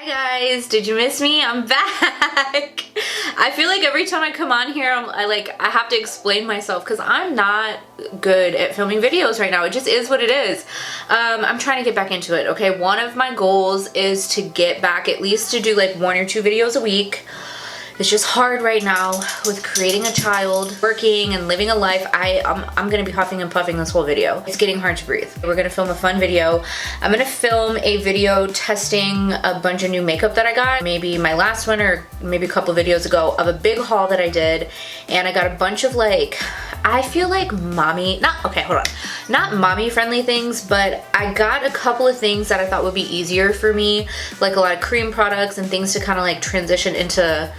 guys, did you miss me? I'm back. I feel like every time I come on here, I have to explain myself because I'm not good at filming videos right now. It just is what it is. I'm trying to get back into it, okay? One of my goals is to get back at least to do like 1 or 2 videos a week. It's just hard right now with creating a child, working and living a life. I'm gonna be huffing and puffing this whole video. It's getting hard to breathe. We're gonna film a fun video. I'm gonna film a video testing a bunch of new makeup that I got. Maybe my last one or maybe a couple videos ago of a big haul that I did. And I got a bunch of like, I feel like mommy, not mommy friendly things, but I got a couple of things that I thought would be easier for me. Like a lot of cream products and things to kind of like transition into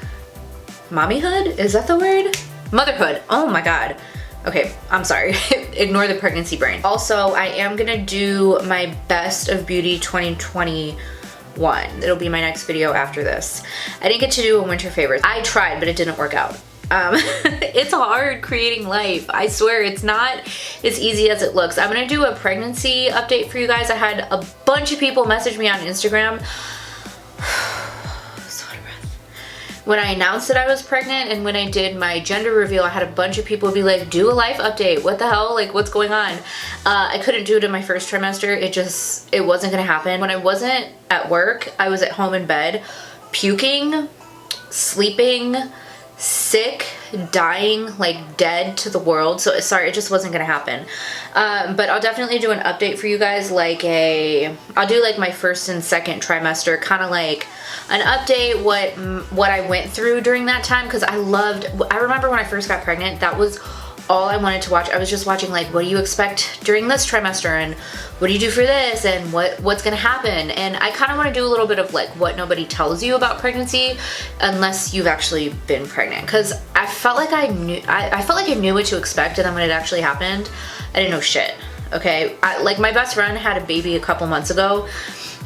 mommyhood? Is that the word? Motherhood. Oh my god. Okay, I'm sorry. Ignore the pregnancy brain. Also, I am gonna do my best of beauty 2021. It'll be my next video after this. I didn't get to do a winter favorite. I tried, but it didn't work out. It's hard creating life. I swear it's not as easy as it looks. I'm gonna do a pregnancy update for you guys. I had a bunch of people message me on Instagram when I announced that I was pregnant, and when I did my gender reveal, I had a bunch of people be like, do a life update. What the hell? Like, what's going on? I couldn't do it in my first trimester. It wasn't gonna happen. When I wasn't at work, I was at home in bed, puking, sleeping, sick, dying, like dead to the world. So sorry, it just wasn't gonna happen. But I'll definitely do an update for you guys, like I'll do like my first and second trimester, kind of like an update what I went through during that time, because I remember when I first got pregnant, that was all I wanted to watch. I was just watching like, what do you expect during this trimester, and what do you do for this, and what's gonna happen. And I kind of want to do a little bit of like what nobody tells you about pregnancy unless you've actually been pregnant, because I felt like I knew what to expect, and then when it actually happened, I didn't know shit. Okay, like my best friend had a baby a couple months ago,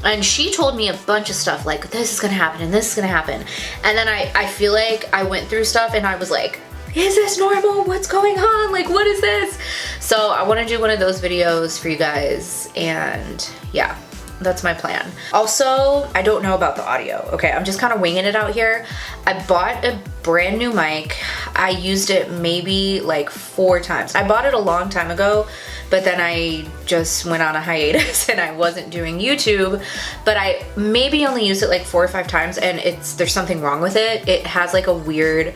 and she told me a bunch of stuff like, this is gonna happen and this is gonna happen. And then I feel like I went through stuff and I was like, is this normal? What's going on? Like, what is this? So I wanna do one of those videos for you guys, and yeah, that's my plan. Also, I don't know about the audio, okay? I'm just kind of winging it out here. I bought a brand new mic. I used it maybe like 4 times. I bought it a long time ago, but then I just went on a hiatus and I wasn't doing YouTube, but I maybe only used it like 4 or 5 times, and there's something wrong with it. It has like a weird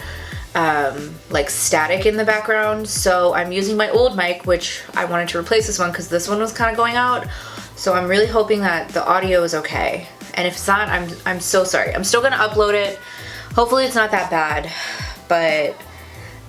like static in the background. So I'm using my old mic, which I wanted to replace this one because this one was kind of going out. So I'm really hoping that the audio is okay. And if it's not, I'm so sorry. I'm still gonna upload it. Hopefully it's not that bad, but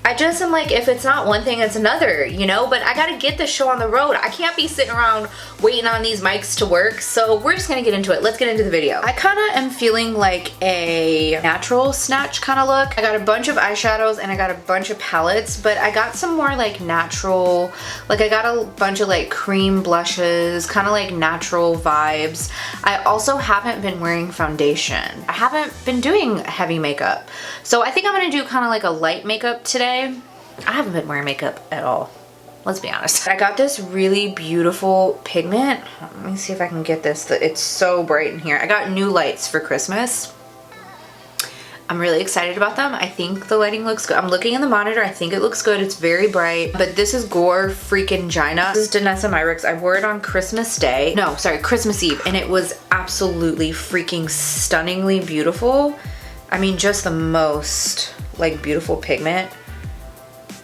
I just am like, if it's not one thing, it's another, you know? But I gotta get this show on the road. I can't be sitting around waiting on these mics to work. So we're just gonna get into it. Let's get into the video. I kinda am feeling like a natural snatch kind of look. I got a bunch of eyeshadows and I got a bunch of palettes, but I got some more like natural, like I got a bunch of like cream blushes, kind of like natural vibes. I also haven't been wearing foundation. I haven't been doing heavy makeup. So I think I'm gonna do kind of like a light makeup today. I haven't been wearing makeup at all. Let's be honest. I got this really beautiful pigment. Let me see if I can get this. It's so bright in here. I got new lights for Christmas. I'm really excited about them. I think the lighting looks good. I'm looking in the monitor. I think it looks good. It's very bright. But this is Gore freaking Gina. This is Danessa Myricks. I wore it on Christmas Day. No, sorry, Christmas Eve. And it was absolutely freaking stunningly beautiful. I mean, just the most like beautiful pigment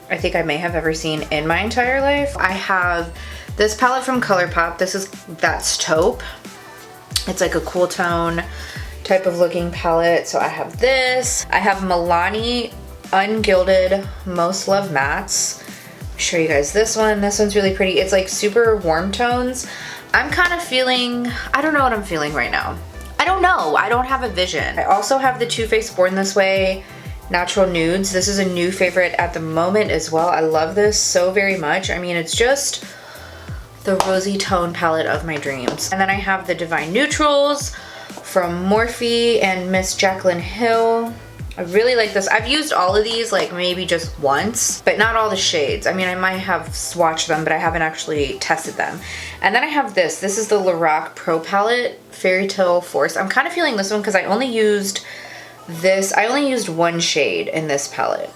I think I may have ever seen in my entire life. I have this palette from ColourPop. That's taupe. It's like a cool tone type of looking palette. So I have this. I have Milani Ungilded Most Love Mattes. I'll show you guys this one. This one's really pretty. It's like super warm tones. I'm kind of feeling, I don't know what I'm feeling right now. I don't know. I don't have a vision. I also have the Too Faced Born This Way Natural Nudes. This is a new favorite at the moment as well. I love this so very much. I mean, it's just the rosy tone palette of my dreams. And then I have the Divine Neutrals from Morphe and Miss Jaclyn Hill. I really like this. I've used all of these like maybe just once, but not all the shades. I mean, I might have swatched them, but I haven't actually tested them. And then I have this. This is the Lorac Pro Palette Fairytale Force. I'm kind of feeling this one because I only used this. I only used one shade in this palette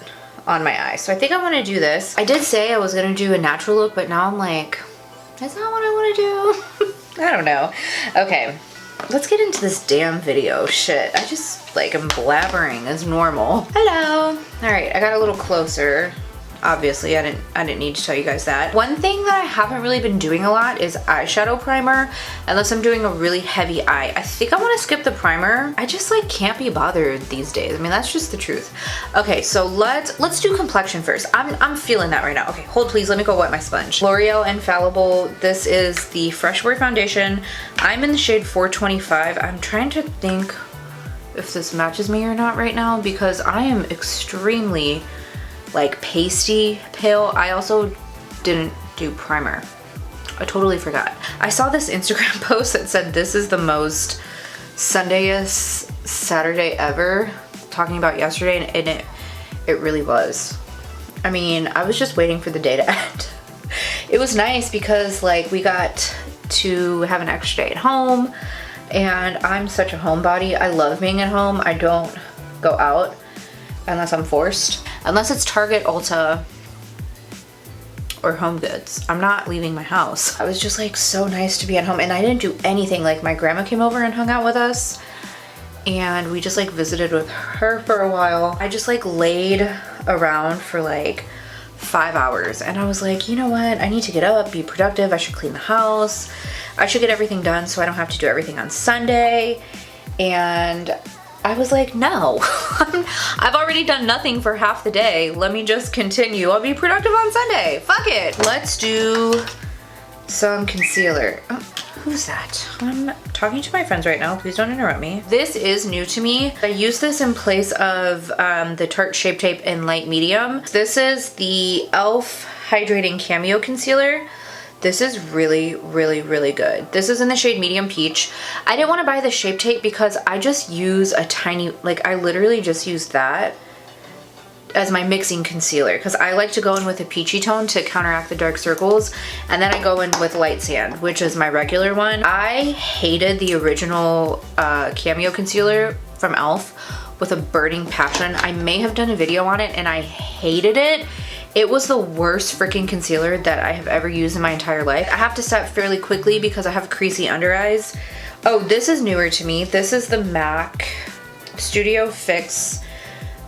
on my eye. So I think I want to do this. I did say I was going to do a natural look, but now I'm like, that's not what I want to do. I don't know. Okay. Let's get into this damn video. Shit, I just like am blabbering as normal. Hello. All right, I got a little closer. Obviously, I didn't need to tell you guys that. One thing that I haven't really been doing a lot is eyeshadow primer, unless I'm doing a really heavy eye. I think I want to skip the primer. I just like can't be bothered these days. I mean, that's just the truth. Okay, so let's do complexion first. I'm feeling that right now. Okay, hold please. Let me go wet my sponge. L'Oreal Infallible. This is the Fresh Wear Foundation. I'm in the shade 425. I'm trying to think if this matches me or not right now because I am extremely like pasty pale. I also didn't do primer. I totally forgot. I saw this Instagram post that said this is the most Sundayest Saturday ever, talking about yesterday, and it really was. I mean, I was just waiting for the day to end. It was nice because like we got to have an extra day at home, and I'm such a homebody. I love being at home. I don't go out unless I'm forced. Unless it's Target, Ulta, or Home Goods. I'm not leaving my house. I was just like so nice to be at home, and I didn't do anything. Like my grandma came over and hung out with us, and we just like visited with her for a while. I just like laid around for like 5 hours, and I was like, you know what? I need to get up, be productive. I should clean the house. I should get everything done so I don't have to do everything on Sunday. And I was like, no, I've already done nothing for half the day. Let me just continue. I'll be productive on Sunday. Fuck it. Let's do some concealer. Oh, who's that? I'm talking to my friends right now. Please don't interrupt me. This is new to me. I use this in place of the Tarte Shape Tape in light medium. This is the e.l.f. Hydrating Cameo Concealer. This is really, really, really good. This is in the shade Medium Peach. I didn't want to buy the Shape Tape because I just use a tiny, like I literally just use that as my mixing concealer because I like to go in with a peachy tone to counteract the dark circles, and then I go in with Light Sand, which is my regular one. I hated the original Cameo Concealer from e.l.f. with a burning passion. I may have done a video on it and I hated it. It was the worst freaking concealer that I have ever used in my entire life. I have to set fairly quickly because I have creasy under eyes. Oh, this is newer to me. This is the MAC Studio Fix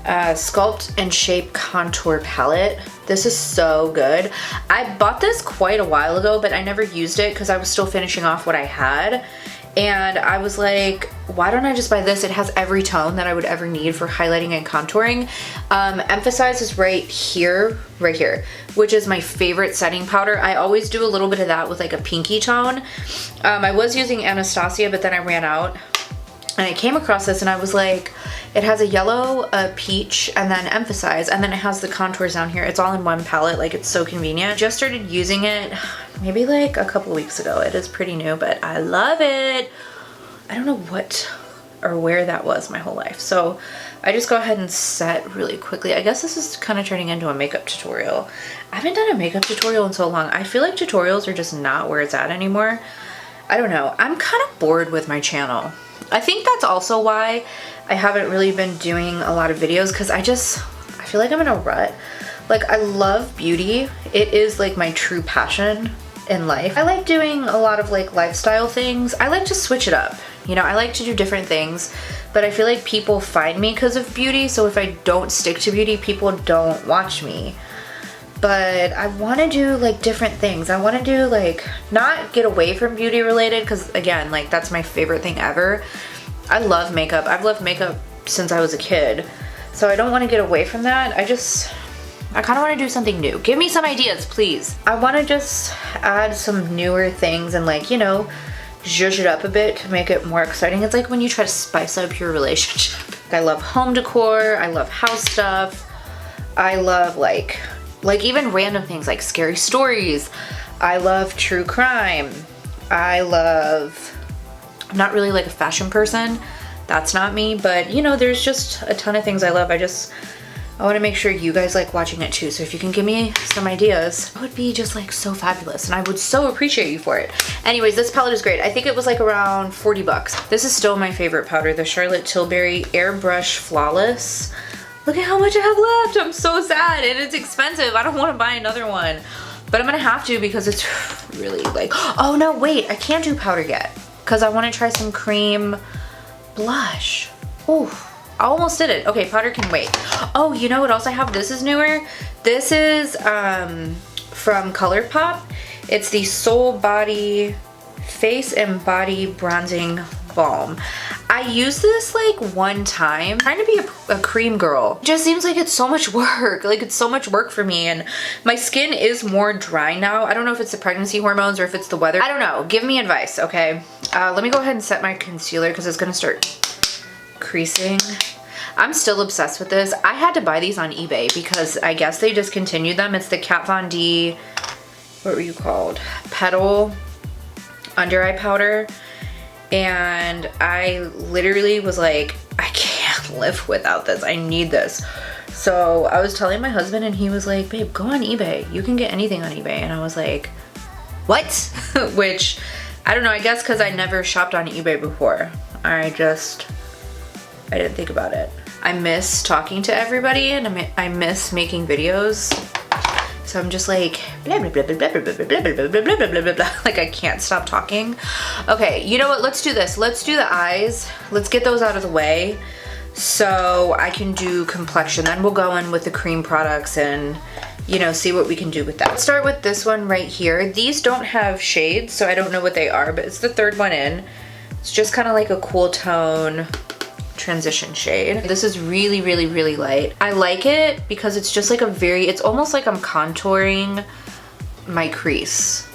Sculpt and Shape Contour Palette. This is so good. I bought this quite a while ago, but I never used it because I was still finishing off what I had. And I was like, why don't I just buy this? It has every tone that I would ever need for highlighting and contouring. Emphasize is right here, which is my favorite setting powder. I always do a little bit of that with like a pinky tone. I was using Anastasia, but then I ran out. And I came across this and I was like, it has a yellow, a peach, and then Emphasize, and then it has the contours down here. It's all in one palette, like it's so convenient. Just started using it maybe like a couple weeks ago. It is pretty new, but I love it. I don't know what or where that was my whole life. So I just go ahead and set really quickly. I guess this is kind of turning into a makeup tutorial. I haven't done a makeup tutorial in so long. I feel like tutorials are just not where it's at anymore. I don't know. I'm kind of bored with my channel. I think that's also why I haven't really been doing a lot of videos because I feel like I'm in a rut. Like I love beauty. It is like my true passion in life. I like doing a lot of like lifestyle things. I like to switch it up. You know, I like to do different things, but I feel like people find me because of beauty. So if I don't stick to beauty, people don't watch me. But I want to do like different things. I want to do like, not get away from beauty related because again, like that's my favorite thing ever. I love makeup. I've loved makeup since I was a kid. So I don't want to get away from that. I kind of want to do something new. Give me some ideas, please. I want to just add some newer things and like, you know, zhuzh it up a bit to make it more exciting. It's like when you try to spice up your relationship. I love home decor. I love house stuff. I love like even random things like scary stories. I love true crime. I'm not really like a fashion person, that's not me, but you know, there's just a ton of things I love. I want to make sure you guys like watching it too. So if you can give me some ideas, it would be just like so fabulous. And I would so appreciate you for it. Anyways, this palette is great. I think it was like around 40 bucks. This is still my favorite powder, the Charlotte Tilbury Airbrush Flawless. Look at how much I have left. I'm so sad and it's expensive. I don't want to buy another one, but I'm going to have to because it's really like, oh no, wait, I can't do powder yet because I want to try some cream blush. Ooh. I almost did it. Okay, powder can wait. Oh, you know what else I have? This is newer. This is from ColourPop. It's the Soul Body Face and Body Bronzing Balm. I used this like one time. I'm trying to be a cream girl. It just seems like it's so much work. Like it's so much work for me, and my skin is more dry now. I don't know if it's the pregnancy hormones or if it's the weather. I don't know. Give me advice, okay? Let me go ahead and set my concealer because it's gonna start creasing. I'm still obsessed with this. I had to buy these on eBay because I guess they discontinued them. It's the Kat Von D, what were you called? Petal under eye powder. And I literally was like, I can't live without this. I need this. So I was telling my husband and he was like, babe, go on eBay. You can get anything on eBay. And I was like, what? Which, I don't know, I guess because I never shopped on eBay before. I didn't think about it. I miss talking to everybody and I miss making videos. So I'm just like blah blah blah blah blah blah blah blah blah blah blah blah blah. Like I can't stop talking. Okay, you know what? Let's do this. Let's do the eyes. Let's get those out of the way so I can do complexion. Then we'll go in with the cream products and, you know, see what we can do with that. Let's start with this one right here. These don't have shades, so I don't know what they are, but it's the third one in. It's just kind of like a cool tone transition shade. This is really, really, really light. I like it because it's just like it's almost like I'm contouring my crease.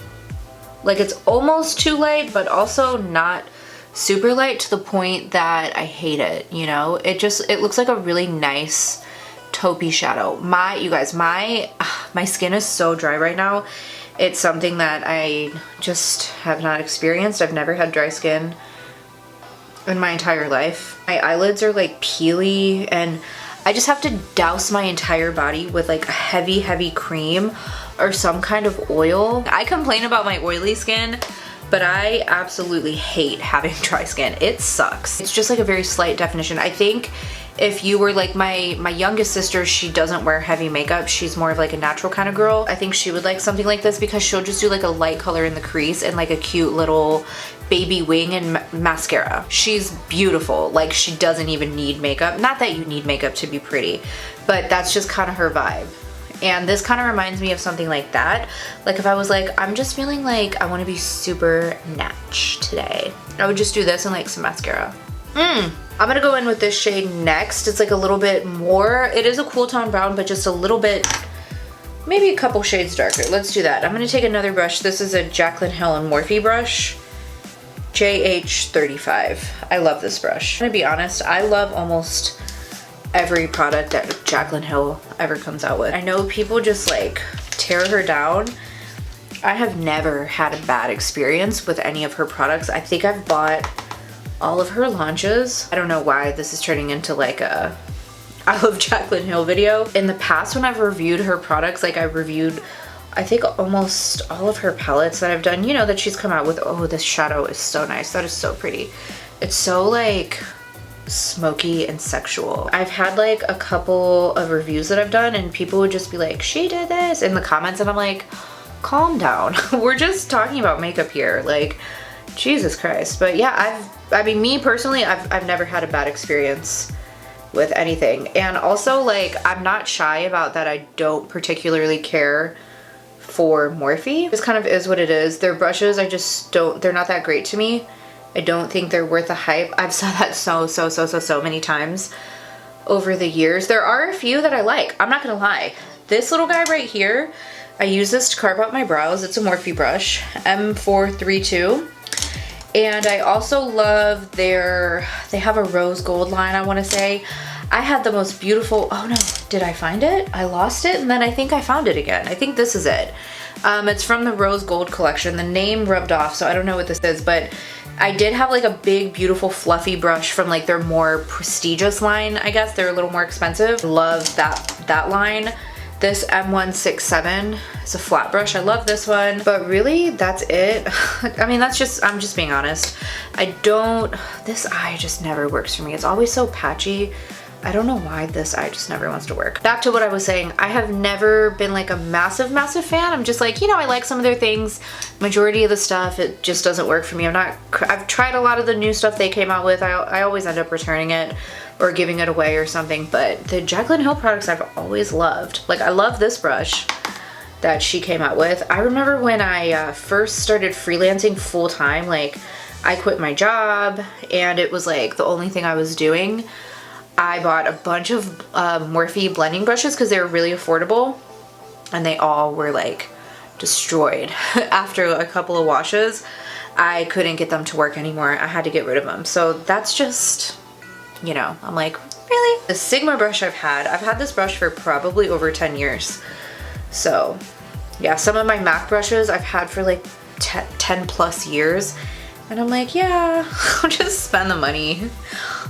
Like it's almost too light, but also not super light to the point that I hate it, you know? It looks like a really nice taupey shadow. You guys, my skin is so dry right now. It's something that I just have not experienced. I've never had dry skin in my entire life. My eyelids are like peely and I just have to douse my entire body with like a heavy, heavy cream or some kind of oil. I complain about my oily skin, but I absolutely hate having dry skin. It sucks. It's just like a very slight definition. I think if you were like my youngest sister, she doesn't wear heavy makeup. She's more of like a natural kind of girl. I think she would like something like this because she'll just do like a light color in the crease and like a cute little baby wing and mascara. She's beautiful. Like she doesn't even need makeup. Not that you need makeup to be pretty, but that's just kind of her vibe. And this kind of reminds me of something like that. Like if I was like, I'm just feeling like I want to be super natch today, I would just do this and like some mascara. I'm gonna go in with this shade next. It's like a little bit more, it is a cool tone brown, but just a little bit, maybe a couple shades darker. Let's do that. I'm gonna take another brush. This is a Jaclyn Hill and Morphe brush. JH35. I love this brush. I'm gonna be honest, I love almost every product that Jaclyn Hill ever comes out with. I know people just like tear her down. I have never had a bad experience with any of her products. I think I've bought all of her launches. I don't know why this is turning into like a I love Jaclyn Hill video. In the past when I've reviewed her products, like I reviewed I think almost all of her palettes that I've done, you know, that she's come out with. Oh, this shadow is so nice. That is so pretty. It's so like smoky and sexual. I've had like a couple of reviews that I've done and people would just be like, she did this in the comments, and I'm like, calm down. We're just talking about makeup here. Like, Jesus Christ. But yeah, I mean, me personally, I've never had a bad experience with anything. And also like, I'm not shy about that. I don't particularly care for Morphe. This kind of is what it is. Their brushes, they're not that great to me. I don't think they're worth the hype. I've said that so many times over the years. There are a few that I like. I'm not gonna lie. This little guy right here, I use this to carve out my brows. It's a Morphe brush, M432. And I also love they have a rose gold line, I wanna say. I had the most beautiful, oh no, did I find it? I lost it and then I think I found it again. I think this is it. It's from the Rose Gold collection. The name rubbed off, so I don't know what this is, but I did have like a big, beautiful, fluffy brush from like their more prestigious line, I guess. They're a little more expensive. Love that line. This M167 is a flat brush. I love this one, but really that's it. I mean, I'm just being honest. This eye just never works for me. It's always so patchy. I don't know why this eye just never wants to work. Back to what I was saying, I have never been like a massive fan. I'm just like, you know, I like some of their things. Majority of the stuff, it just doesn't work for me. I've tried a lot of the new stuff they came out with. I always end up returning it or giving it away or something, but the Jaclyn Hill products I've always loved. Like, I love this brush that she came out with. I remember when I first started freelancing full time, like I quit my job and it was like the only thing I was doing. I bought a bunch of Morphe blending brushes because they were really affordable, and they all were like destroyed after a couple of washes. I couldn't get them to work anymore. I had to get rid of them. So that's just, you know, I'm like, really? The Sigma brush I've had this brush for probably over 10 years. So yeah, some of my MAC brushes I've had for like 10 plus years. And I'm like, yeah, I'll just spend the money.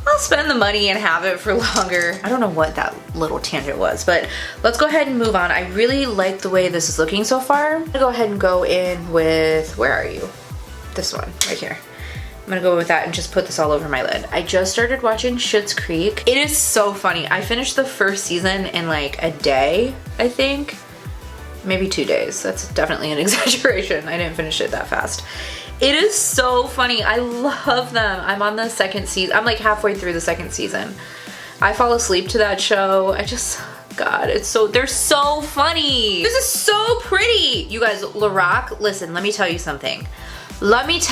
I'll spend the money and have it for longer. I don't know what that little tangent was, but let's go ahead and move on. I really like the way this is looking so far. I'm gonna go ahead and go in with, where are you? This one, right here. I'm gonna go with that and just put this all over my lid. I just started watching Schitt's Creek. It is so funny. I finished the first season in like a day, I think. Maybe 2 days. That's definitely an exaggeration. I didn't finish it that fast. It is so funny. I love them. I'm on the second season. I'm like halfway through the second season. I fall asleep to that show. God, they're so funny. This is so pretty. You guys, Lorac, listen, let me tell you something. Lorac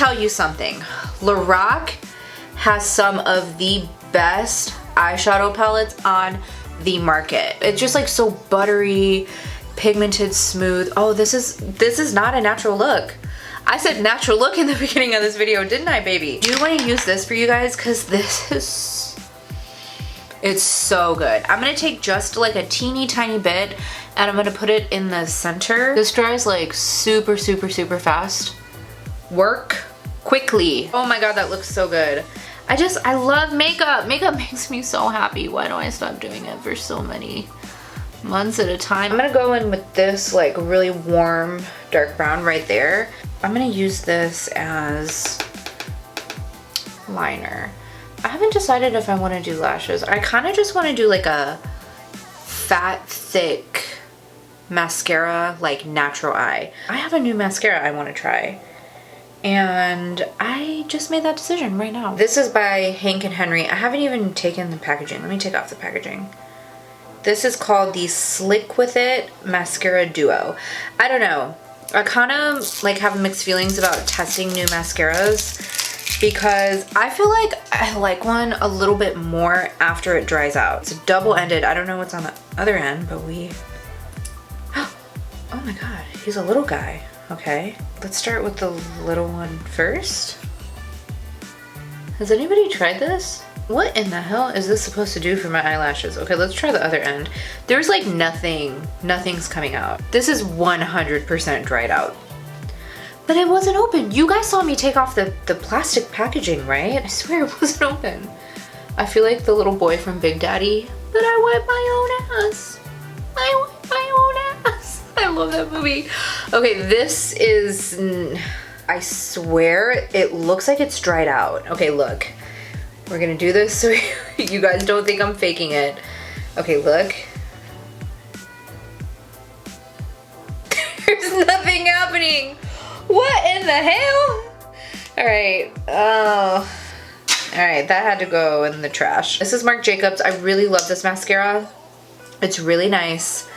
has some of the best eyeshadow palettes on the market. It's just like so buttery, pigmented, smooth. Oh, this is not a natural look. I said natural look in the beginning of this video, didn't I, baby? Do you want to use this for you guys? Because it's so good. I'm going to take just like a teeny tiny bit and I'm going to put it in the center. This dries like super fast. Work quickly. Oh my God, that looks so good. I love makeup. Makeup makes me so happy. Why don't I stop doing it for so many months at a time? I'm gonna go in with this like really warm dark brown right there. I'm gonna use this as liner. I haven't decided if I want to do lashes. I kind of just want to do like a fat, thick mascara, like natural eye. I have a new mascara I want to try. And I just made that decision right now. This is by Hank and Henry. I haven't even taken the packaging. Let me take off the packaging. This is called the Slick With It Mascara Duo. I don't know. I kind of like have mixed feelings about testing new mascaras because I feel like I like one a little bit more after it dries out. It's double-ended. I don't know what's on the other end, but oh my God, he's a little guy. Okay, let's start with the little one first. Has anybody tried this? What in the hell is this supposed to do for my eyelashes? Okay, let's try the other end. There's like nothing's coming out. This is 100% dried out. But it wasn't open. You guys saw me take off the plastic packaging, right? I swear it wasn't open. I feel like the little boy from Big Daddy, but I wipe my own ass. I wipe my own ass. I love that movie. Okay, this is, I swear, it looks like it's dried out. Okay, look. We're gonna do this so you guys don't think I'm faking it. Okay, look. There's nothing happening. What in the hell? All right, oh. All right, that had to go in the trash. This is Marc Jacobs. I really love this mascara. It's really nice.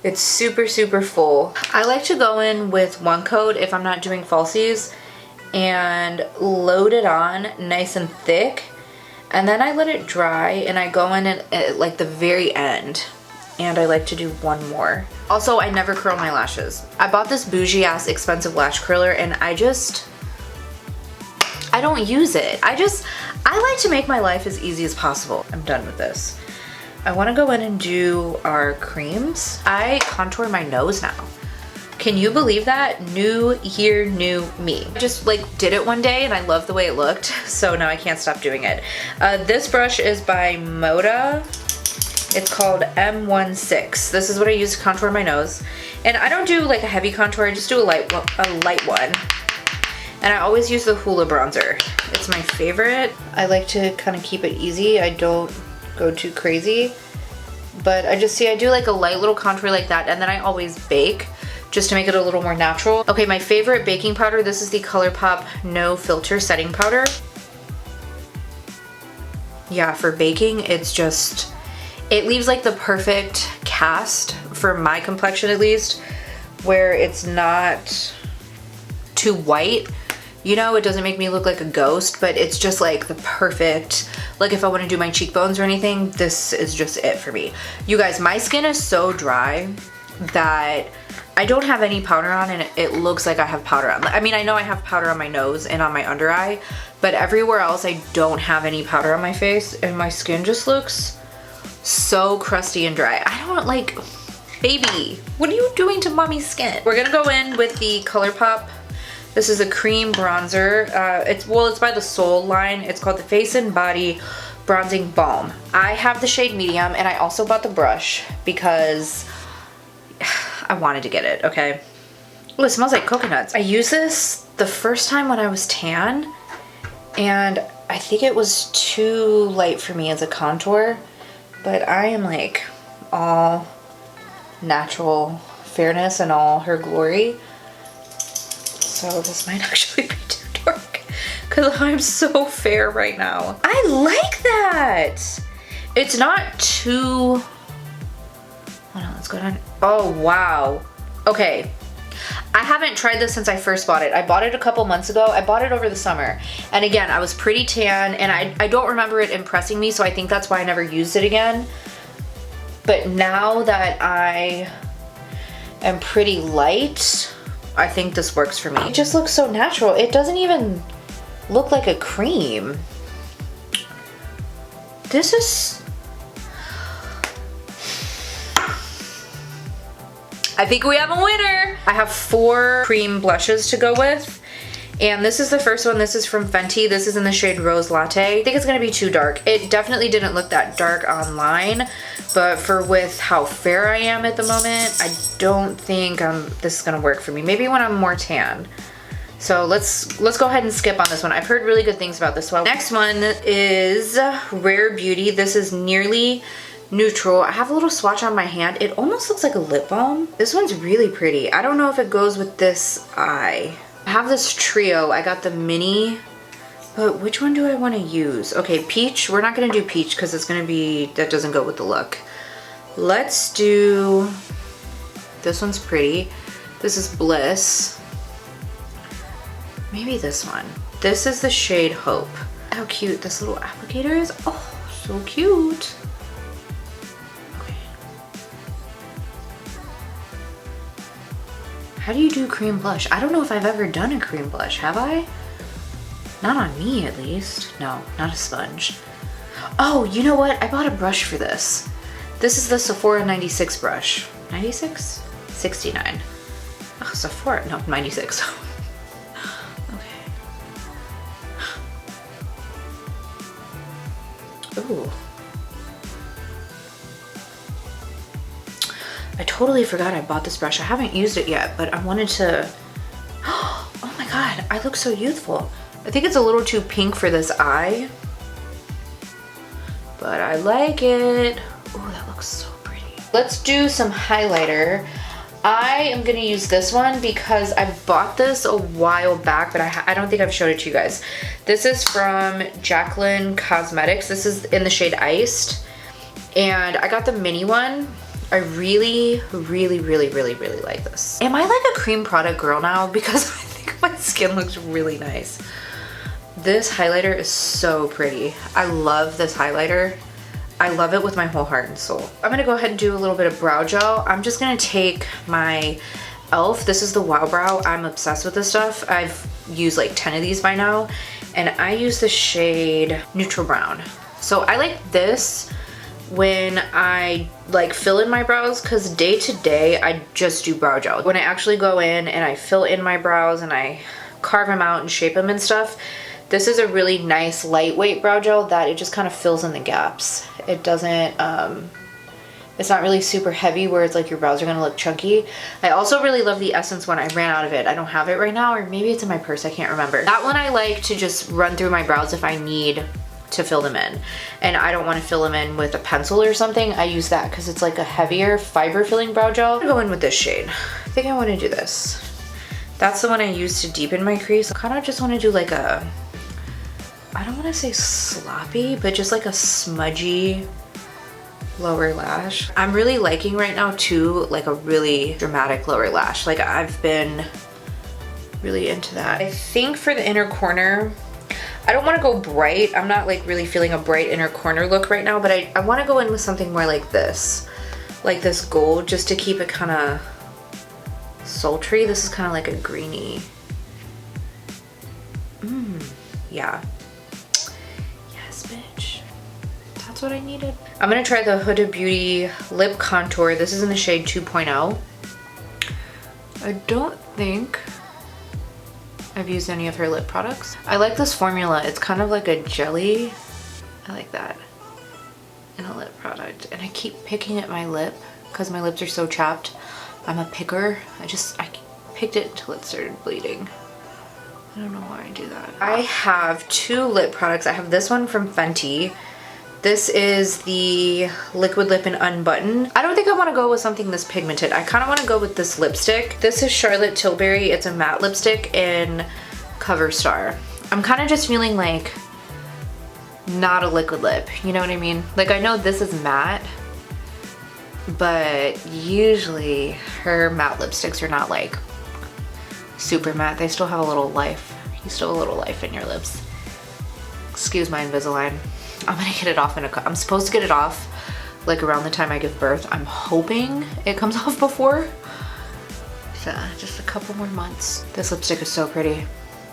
It's super full. I like to go in with one coat if I'm not doing falsies and load it on nice and thick. And then I let it dry and I go in at like the very end. And I like to do one more. Also, I never curl my lashes. I bought this bougie ass expensive lash curler and I don't use it. I like to make my life as easy as possible. I'm done with this. I want to go in and do our creams. I contour my nose now. Can you believe that? New year, new me. I just like did it one day and I love the way it looked, so now I can't stop doing it. This brush is by Moda. It's called M16. This is what I use to contour my nose. And I don't do like a heavy contour, I just do a light one. And I always use the Hoola bronzer. It's my favorite. I like to kind of keep it easy. I don't go too crazy. But I do like a light little contour like that, and then I always bake just to make it a little more natural. Okay, my favorite baking powder, this is the ColourPop No Filter Setting Powder. Yeah, for baking, it's just, it leaves like the perfect cast for my complexion at least, where it's not too white. You know, it doesn't make me look like a ghost, but it's just like the perfect, like if I want to do my cheekbones or anything, this is just it for me. You guys, my skin is so dry that I don't have any powder on and it looks like I have powder on. I mean, I know I have powder on my nose and on my under eye, but everywhere else I don't have any powder on my face and my skin just looks so crusty and dry. I don't like, baby, what are you doing to mommy's skin? We're gonna go in with the ColourPop. This is a cream bronzer. It's by the Soul line. It's called the Face and Body Bronzing Balm. I have the shade medium and I also bought the brush because I wanted to get it, okay? Oh, it smells like coconuts. I used this the first time when I was tan and I think it was too light for me as a contour, but I am like all natural fairness and all her glory. So this might actually be too dark because I'm so fair right now. I like that. It's not too, hold on, let's go down. Oh, wow. Okay. I haven't tried this since I first bought it. I bought it a couple months ago. I bought it over the summer. And again, I was pretty tan and I don't remember it impressing me, so I think that's why I never used it again. But now that I am pretty light, I think this works for me. It just looks so natural. It doesn't even look like a cream. This is, I think we have a winner. I have 4 cream blushes to go with. And this is the first one. This is from Fenty. This is in the shade Rose Latte. I think it's gonna be too dark. It definitely didn't look that dark online, but with how fair I am at the moment, I don't think this is gonna work for me. Maybe when I'm more tan. So let's go ahead and skip on this one. I've heard really good things about this one. Next one is Rare Beauty. This is Nearly Neutral. I have a little swatch on my hand. It almost looks like a lip balm. This one's really pretty. I don't know if it goes with this eye. I have this trio. I got the mini, but which one do I want to use? Okay, peach. We're not going to do peach because it's going to be, that doesn't go with the look. Let's do, this one's pretty. This is Bliss. Maybe this one. This is the shade Hope. How cute this little applicator is. Oh, so cute. How do you do cream blush? I don't know if I've ever done a cream blush, have I? Not on me, at least. No, not a sponge. Oh, you know what? I bought a brush for this. This is the Sephora 96 brush. 96? 69. Oh, Sephora, no, 96. Okay. Ooh. I totally forgot I bought this brush. I haven't used it yet, but I wanted to, oh my God, I look so youthful. I think it's a little too pink for this eye, but I like it. Oh, that looks so pretty. Let's do some highlighter. I am gonna use this one because I bought this a while back, but I don't think I've showed it to you guys. This is from Jaclyn Cosmetics. This is in the shade Iced, and I got the mini one. I really, really, really, really, really like this. Am I like a cream product girl now? Because I think my skin looks really nice. This highlighter is so pretty. I love this highlighter. I love it with my whole heart and soul. I'm gonna go ahead and do a little bit of brow gel. I'm just gonna take my e.l.f. This is the Wow Brow. I'm obsessed with this stuff. I've used like 10 of these by now. And I use the shade Neutral Brown. So I like this when I like fill in my brows, because day to day I just do brow gel. When I actually go in and I fill in my brows and I carve them out and shape them and stuff, this is a really nice lightweight brow gel that it just kind of fills in the gaps. It doesn't, it's not really super heavy where it's like your brows are gonna look chunky. I also really love the Essence one. I ran out of it. I don't have it right now, or maybe it's in my purse, I can't remember. That one I like to just run through my brows if I need to fill them in, and I don't want to fill them in with a pencil or something. I use that because it's like a heavier fiber filling brow gel. I'm gonna go in with this shade. I think I want to do this. That's the one I use to deepen my crease. I kind of just want to do like a, I don't want to say sloppy, but just like a smudgy lower lash. I'm really liking right now too, like a really dramatic lower lash. Like I've been really into that. I think for the inner corner, I don't want to go bright. I'm not like really feeling a bright inner corner look right now, but I want to go in with something more like this gold, just to keep it kind of sultry. This is kind of like a greeny. Yeah. Yes, bitch. That's what I needed. I'm going to try the Huda Beauty Lip Contour. This is in the shade 2.0. I don't think I've used any of her lip products. I like this formula. It's kind of like a jelly. I like that in a lip product. And I keep picking at my lip because my lips are so chapped. I'm a picker. I picked it until it started bleeding. I don't know why I do that. I have two lip products. I have this one from Fenty. This is the Liquid Lip and Unbutton. I don't think I want to go with something this pigmented. I kind of want to go with this lipstick. This is Charlotte Tilbury. It's a matte lipstick in Cover Star. I'm kind of just feeling like not a liquid lip. You know what I mean? Like I know this is matte, but usually her matte lipsticks are not like super matte. They still have a little life. You still have a little life in your lips. Excuse my Invisalign. I'm gonna get it off I'm supposed to get it off like around the time I give birth. I'm hoping it comes off before. So just a couple more months. This lipstick is so pretty.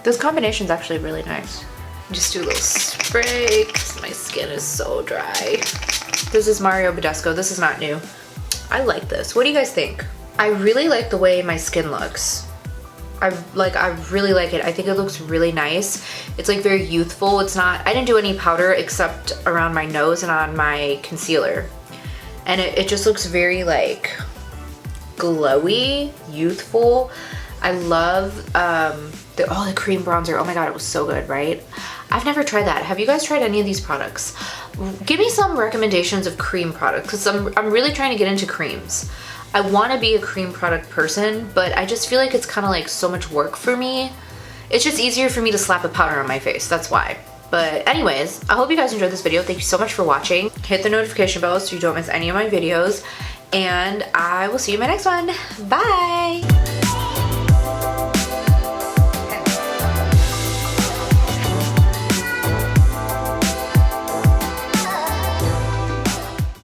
This combination is actually really nice. Just do a little spray because my skin is so dry. This is Mario Badescu. This is not new. I like this. What do you guys think? I really like the way my skin looks. I really like it. I think it looks really nice. It's like very youthful. It's not, I didn't do any powder except around my nose and on my concealer. And it just looks very like glowy, youthful. I love the cream bronzer. Oh my God, it was so good, right? I've never tried that. Have you guys tried any of these products? Give me some recommendations of cream products because I'm really trying to get into creams. I want to be a cream product person, but I just feel like it's kind of like so much work for me. It's just easier for me to slap a powder on my face, that's why. But anyways, I hope you guys enjoyed this video. Thank you so much for watching. Hit the notification bell so you don't miss any of my videos, and I will see you in my next one. Bye!